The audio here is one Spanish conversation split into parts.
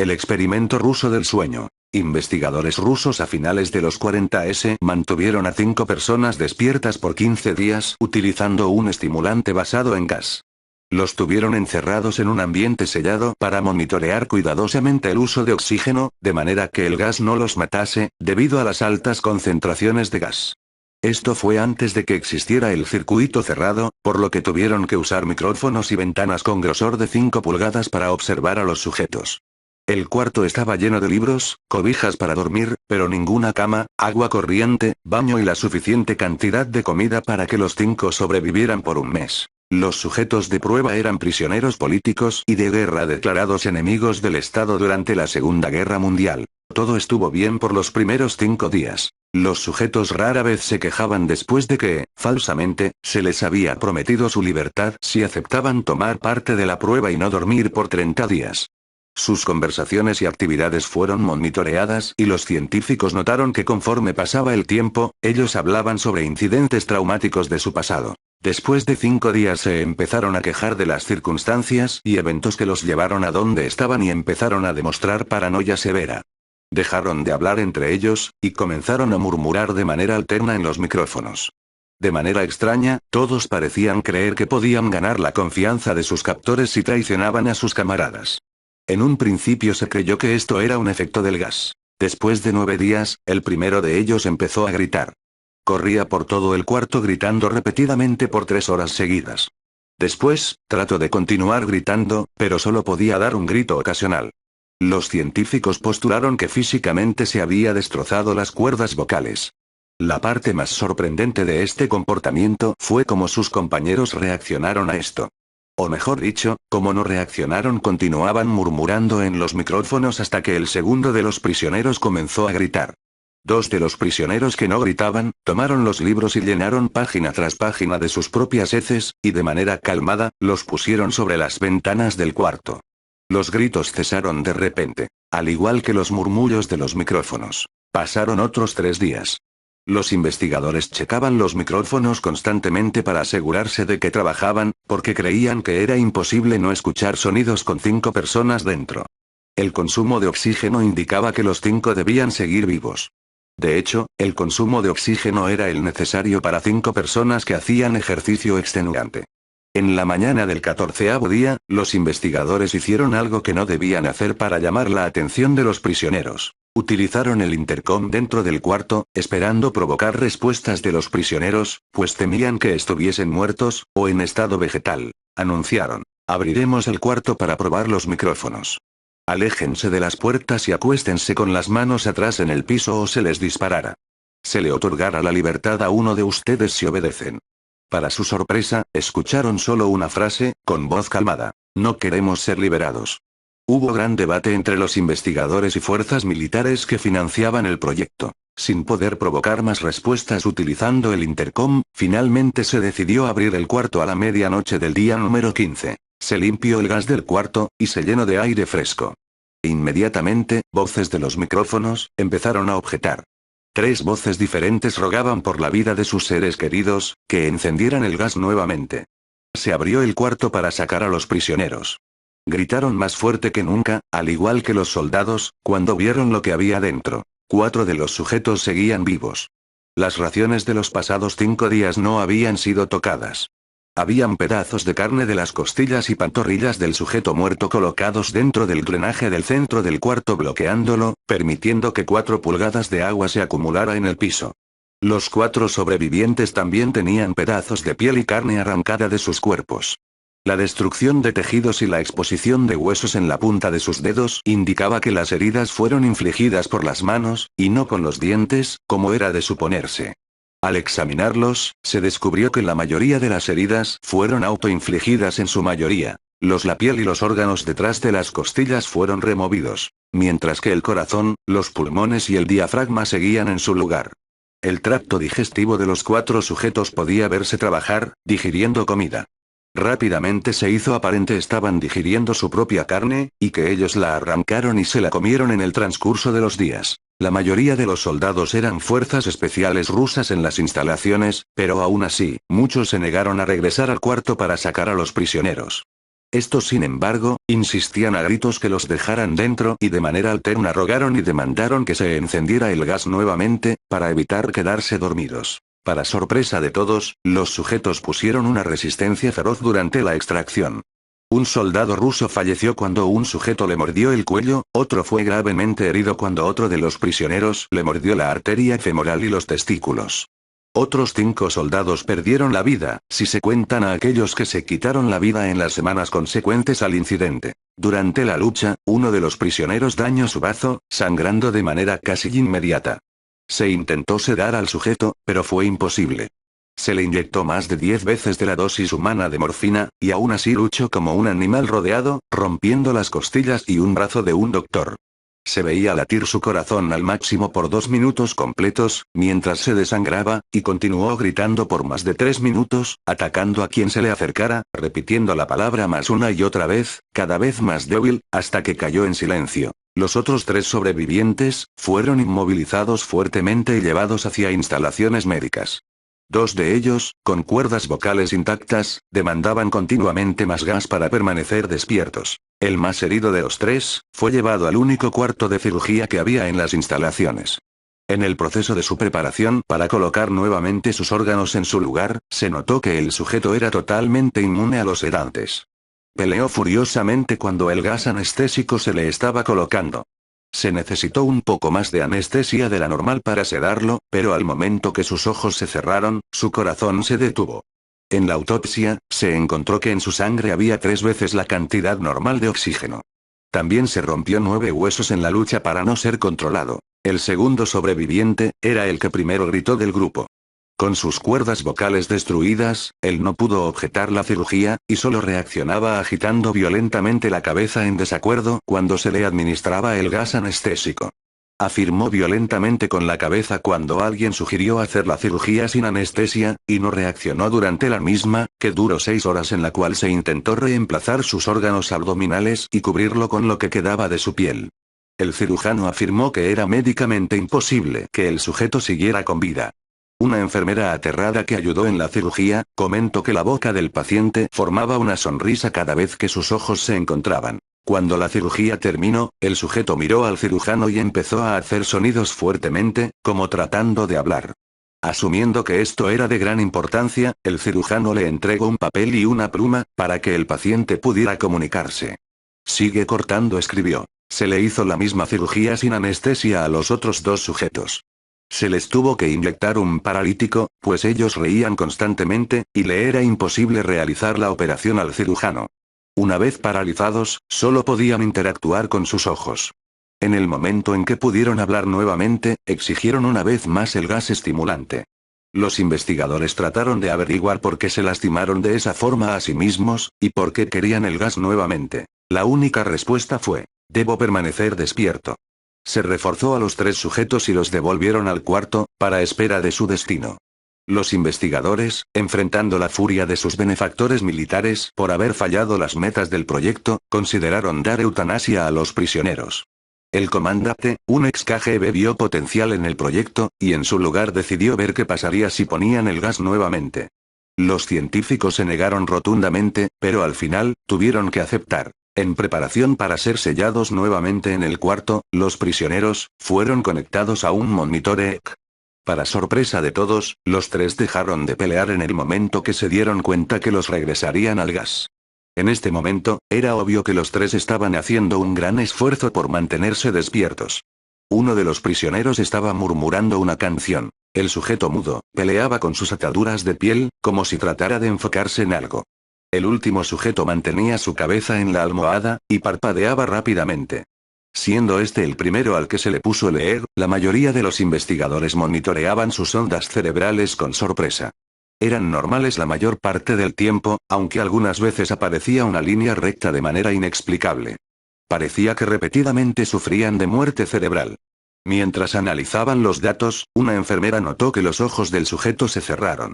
El experimento ruso del sueño. Investigadores rusos a finales de los 40s mantuvieron a 5 personas despiertas por 15 días utilizando un estimulante basado en gas. Los tuvieron encerrados en un ambiente sellado para monitorear cuidadosamente el uso de oxígeno, de manera que el gas no los matase, debido a las altas concentraciones de gas. Esto fue antes de que existiera el circuito cerrado, por lo que tuvieron que usar micrófonos y ventanas con grosor de 5 pulgadas para observar a los sujetos. El cuarto estaba lleno de libros, cobijas para dormir, pero ninguna cama, agua corriente, baño y la suficiente cantidad de comida para que los 5 sobrevivieran por un mes. Los sujetos de prueba eran prisioneros políticos y de guerra declarados enemigos del Estado durante la Segunda Guerra Mundial. Todo estuvo bien por los primeros 5 días. Los sujetos rara vez se quejaban después de que, falsamente, se les había prometido su libertad si aceptaban tomar parte de la prueba y no dormir por 30 días. Sus conversaciones y actividades fueron monitoreadas y los científicos notaron que conforme pasaba el tiempo, ellos hablaban sobre incidentes traumáticos de su pasado. Después de 5 días se empezaron a quejar de las circunstancias y eventos que los llevaron a donde estaban y empezaron a demostrar paranoia severa. Dejaron de hablar entre ellos, y comenzaron a murmurar de manera alterna en los micrófonos. De manera extraña, todos parecían creer que podían ganar la confianza de sus captores si traicionaban a sus camaradas. En un principio se creyó que esto era un efecto del gas. Después de 9 días, el primero de ellos empezó a gritar. Corría por todo el cuarto gritando repetidamente por 3 horas seguidas. Después, trató de continuar gritando, pero solo podía dar un grito ocasional. Los científicos postularon que físicamente se había destrozado las cuerdas vocales. La parte más sorprendente de este comportamiento fue cómo sus compañeros reaccionaron a esto. O mejor dicho, como no reaccionaron, continuaban murmurando en los micrófonos hasta que el segundo de los prisioneros comenzó a gritar. 2 de los prisioneros que no gritaban, tomaron los libros y llenaron página tras página de sus propias heces, y de manera calmada, los pusieron sobre las ventanas del cuarto. Los gritos cesaron de repente, al igual que los murmullos de los micrófonos. Pasaron otros 3 días. Los investigadores checaban los micrófonos constantemente para asegurarse de que trabajaban, porque creían que era imposible no escuchar sonidos con 5 personas dentro. El consumo de oxígeno indicaba que los 5 debían seguir vivos. De hecho, el consumo de oxígeno era el necesario para 5 personas que hacían ejercicio extenuante. En la mañana del 14º día, los investigadores hicieron algo que no debían hacer para llamar la atención de los prisioneros. Utilizaron el intercom dentro del cuarto, esperando provocar respuestas de los prisioneros, pues temían que estuviesen muertos, o en estado vegetal. Anunciaron: abriremos el cuarto para probar los micrófonos. Aléjense de las puertas y acuéstense con las manos atrás en el piso o se les disparará. Se le otorgará la libertad a uno de ustedes si obedecen. Para su sorpresa, escucharon solo una frase, con voz calmada: no queremos ser liberados. Hubo gran debate entre los investigadores y fuerzas militares que financiaban el proyecto. Sin poder provocar más respuestas utilizando el intercom, finalmente se decidió abrir el cuarto a la medianoche del día número 15. Se limpió el gas del cuarto, y se llenó de aire fresco. Inmediatamente, voces de los micrófonos empezaron a objetar. 3 voces diferentes rogaban por la vida de sus seres queridos, que encendieran el gas nuevamente. Se abrió el cuarto para sacar a los prisioneros. Gritaron más fuerte que nunca, al igual que los soldados, cuando vieron lo que había dentro. 4 de los sujetos seguían vivos. Las raciones de los pasados 5 días no habían sido tocadas. Habían pedazos de carne de las costillas y pantorrillas del sujeto muerto colocados dentro del drenaje del centro del cuarto, bloqueándolo, permitiendo que 4 pulgadas de agua se acumulara en el piso. Los 4 sobrevivientes también tenían pedazos de piel y carne arrancada de sus cuerpos. La destrucción de tejidos y la exposición de huesos en la punta de sus dedos indicaba que las heridas fueron infligidas por las manos, y no con los dientes, como era de suponerse. Al examinarlos, se descubrió que la mayoría de las heridas fueron autoinfligidas en su mayoría. La piel y los órganos detrás de las costillas fueron removidos, mientras que el corazón, los pulmones y el diafragma seguían en su lugar. El tracto digestivo de los 4 sujetos podía verse trabajar, digiriendo comida. Rápidamente se hizo aparente estaban digiriendo su propia carne, y que ellos la arrancaron y se la comieron en el transcurso de los días. La mayoría de los soldados eran fuerzas especiales rusas en las instalaciones, pero aún así, muchos se negaron a regresar al cuarto para sacar a los prisioneros. Estos sin embargo, insistían a gritos que los dejaran dentro y de manera alterna rogaron y demandaron que se encendiera el gas nuevamente, para evitar quedarse dormidos. Para sorpresa de todos, los sujetos pusieron una resistencia feroz durante la extracción. Un soldado ruso falleció cuando un sujeto le mordió el cuello, otro fue gravemente herido cuando otro de los prisioneros le mordió la arteria femoral y los testículos. Otros 5 soldados perdieron la vida, si se cuentan a aquellos que se quitaron la vida en las semanas consecuentes al incidente. Durante la lucha, uno de los prisioneros dañó su bazo, sangrando de manera casi inmediata. Se intentó sedar al sujeto, pero fue imposible. Se le inyectó más de 10 veces de la dosis humana de morfina, y aún así luchó como un animal rodeado, rompiendo las costillas y un brazo de un doctor. Se veía latir su corazón al máximo por 2 minutos completos, mientras se desangraba, y continuó gritando por más de 3 minutos, atacando a quien se le acercara, repitiendo la palabra más una y otra vez, cada vez más débil, hasta que cayó en silencio. Los otros 3 sobrevivientes, fueron inmovilizados fuertemente y llevados hacia instalaciones médicas. 2 de ellos, con cuerdas vocales intactas, demandaban continuamente más gas para permanecer despiertos. El más herido de los 3, fue llevado al único cuarto de cirugía que había en las instalaciones. En el proceso de su preparación para colocar nuevamente sus órganos en su lugar, se notó que el sujeto era totalmente inmune a los sedantes. Peleó furiosamente cuando el gas anestésico se le estaba colocando. Se necesitó un poco más de anestesia de la normal para sedarlo, pero al momento que sus ojos se cerraron, su corazón se detuvo. En la autopsia, se encontró que en su sangre había 3 veces la cantidad normal de oxígeno. También se rompió 9 huesos en la lucha para no ser controlado. El segundo sobreviviente, era el que primero gritó del grupo. Con sus cuerdas vocales destruidas, él no pudo objetar la cirugía, y solo reaccionaba agitando violentamente la cabeza en desacuerdo cuando se le administraba el gas anestésico. Afirmó violentamente con la cabeza cuando alguien sugirió hacer la cirugía sin anestesia, y no reaccionó durante la misma, que duró 6 horas en la cual se intentó reemplazar sus órganos abdominales y cubrirlo con lo que quedaba de su piel. El cirujano afirmó que era médicamente imposible que el sujeto siguiera con vida. Una enfermera aterrada que ayudó en la cirugía, comentó que la boca del paciente formaba una sonrisa cada vez que sus ojos se encontraban. Cuando la cirugía terminó, el sujeto miró al cirujano y empezó a hacer sonidos fuertemente, como tratando de hablar. Asumiendo que esto era de gran importancia, el cirujano le entregó un papel y una pluma, para que el paciente pudiera comunicarse. Sigue cortando, escribió. Se le hizo la misma cirugía sin anestesia a los otros 2 sujetos. Se les tuvo que inyectar un paralítico, pues ellos reían constantemente, y le era imposible realizar la operación al cirujano. Una vez paralizados, solo podían interactuar con sus ojos. En el momento en que pudieron hablar nuevamente, exigieron una vez más el gas estimulante. Los investigadores trataron de averiguar por qué se lastimaron de esa forma a sí mismos, y por qué querían el gas nuevamente. La única respuesta fue: debo permanecer despierto. Se reforzó a los 3 sujetos y los devolvieron al cuarto, para espera de su destino. Los investigadores, enfrentando la furia de sus benefactores militares por haber fallado las metas del proyecto, consideraron dar eutanasia a los prisioneros. El comandante, un ex KGB, vio potencial en el proyecto, y en su lugar decidió ver qué pasaría si ponían el gas nuevamente. Los científicos se negaron rotundamente, pero al final, tuvieron que aceptar. En preparación para ser sellados nuevamente en el cuarto, los prisioneros fueron conectados a un monitor EEG. Para sorpresa de todos, los 3 dejaron de pelear en el momento que se dieron cuenta que los regresarían al gas. En este momento, era obvio que los 3 estaban haciendo un gran esfuerzo por mantenerse despiertos. Uno de los prisioneros estaba murmurando una canción. El sujeto mudo peleaba con sus ataduras de piel, como si tratara de enfocarse en algo. El último sujeto mantenía su cabeza en la almohada, y parpadeaba rápidamente. Siendo este el primero al que se le puso el EEG, la mayoría de los investigadores monitoreaban sus ondas cerebrales con sorpresa. Eran normales la mayor parte del tiempo, aunque algunas veces aparecía una línea recta de manera inexplicable. Parecía que repetidamente sufrían de muerte cerebral. Mientras analizaban los datos, una enfermera notó que los ojos del sujeto se cerraron.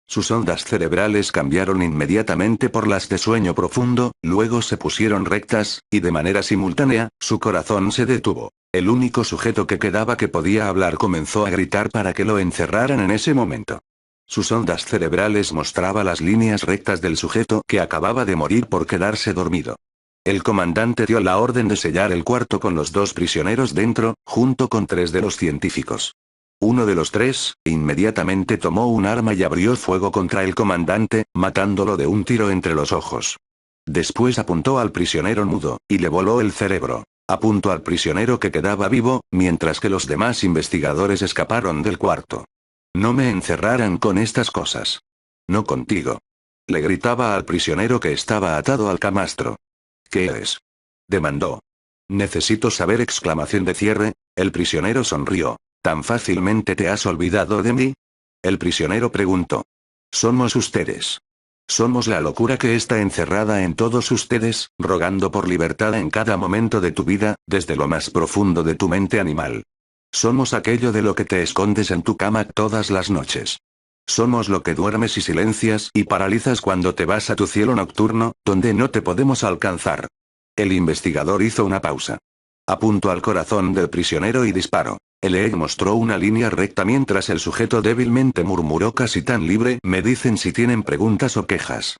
Sus ondas cerebrales cambiaron inmediatamente por las de sueño profundo, luego se pusieron rectas, y de manera simultánea, su corazón se detuvo. El único sujeto que quedaba que podía hablar comenzó a gritar para que lo encerraran en ese momento. Sus ondas cerebrales mostraba las líneas rectas del sujeto que acababa de morir por quedarse dormido. El comandante dio la orden de sellar el cuarto con los 2 prisioneros dentro, junto con 3 de los científicos. Uno de los 3, inmediatamente tomó un arma y abrió fuego contra el comandante, matándolo de un tiro entre los ojos. Después apuntó al prisionero mudo, y le voló el cerebro. Apuntó al prisionero que quedaba vivo, mientras que los demás investigadores escaparon del cuarto. No me encerraran con estas cosas. No contigo. Le gritaba al prisionero que estaba atado al camastro. ¿Qué eres? Demandó. Necesito saber exclamación de cierre. El prisionero sonrió. ¿Tan fácilmente te has olvidado de mí? El prisionero preguntó. Somos ustedes. Somos la locura que está encerrada en todos ustedes, rogando por libertad en cada momento de tu vida, desde lo más profundo de tu mente animal. Somos aquello de lo que te escondes en tu cama todas las noches. Somos lo que duermes y silencias y paralizas cuando te vas a tu cielo nocturno, donde no te podemos alcanzar. El investigador hizo una pausa. Apuntó al corazón del prisionero y disparó. El EEG mostró una línea recta mientras el sujeto débilmente murmuró casi tan libre. Me dicen si tienen preguntas o quejas.